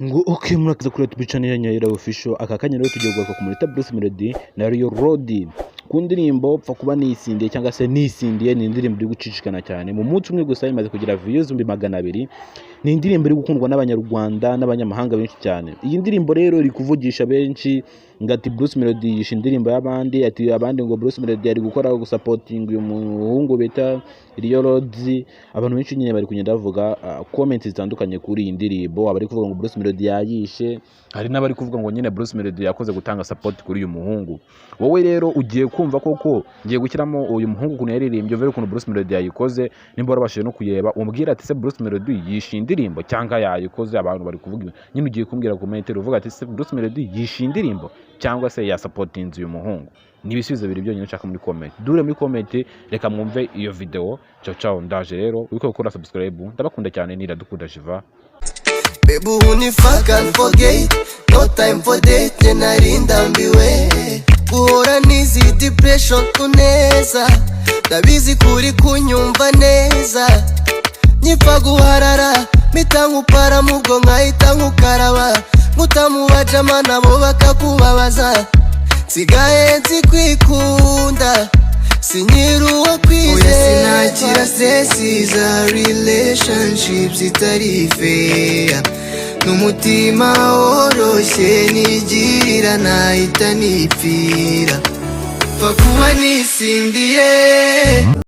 ngo okay murakiza kuri YouTube channel ya Nyahera Official. Aka kanya rero tugiye kugaruka ku Murita Bruce Melody na Rio Road ku ndirimbo pfa kuba nisindiye cyangwa se nisindiye. Ni indirimbo iri gucicikana cyane mu munsi umwe gusa, imaze kugira views 200,000. Ni indirimbo iri gukundwa n'abanyarwanda n'abanyamahanga benshi cyane. Iyi ndirimbo rero iri kuvugisha benshi, ngati Bruce Melody yishe indirimbo y'abandi, ati abandi ngo Bruce Melody ari gukora gusupporting uyu muhungu bita Rio Road. Abantu benshi nyine bari kugenda bavuga comments zitandukanye kuri iyi ndirimbo. Abari kuvuga ngo Bruce Melody yayishe, hari n'abari kuvuga ngo nyine Bruce Melody yakoze gutanga support kuri uyu muhungu. Wowe rero ugiye kumva koko ngiye gukiramo uyu muhungu kuntu yaririmbye, vero kuntu Bruce Melody yayikoze, nimba warabashije no kuyeba umbwira ati se Bruce Melody yishe indirimbo cyangwa yayikoze. Abantu bari kuvuga nyine, ugiye kumbwira comment uvuga ati se Bruce Melody yishe indirimbo cyangwa se ya supporting uyu muhungu. Nibisubizo biri byonyine nshaka muri comment. Dure muri comment, reka mwumve iyo video. Ciao ciao, ndaje rero wiko gukora subscribe. Ndabakunda cyane, Iradukunda Jiva. Baby, uni fuck and forget, no time for date, narinda mbiwe guhora nizi depression tuneza, ndabizi kuri kunyumva neza, nyipfa guharara mpita nkupara mubwo nkahita nkukaraba, nkutamubaja nabo bakakubabaza, nsigaye nzikwikunda sinyiruwa kwizera, sinakira stress za relationships itari fair, n'umutima woroshye nigirira nahita nipfira, pfa kuba nisindiye.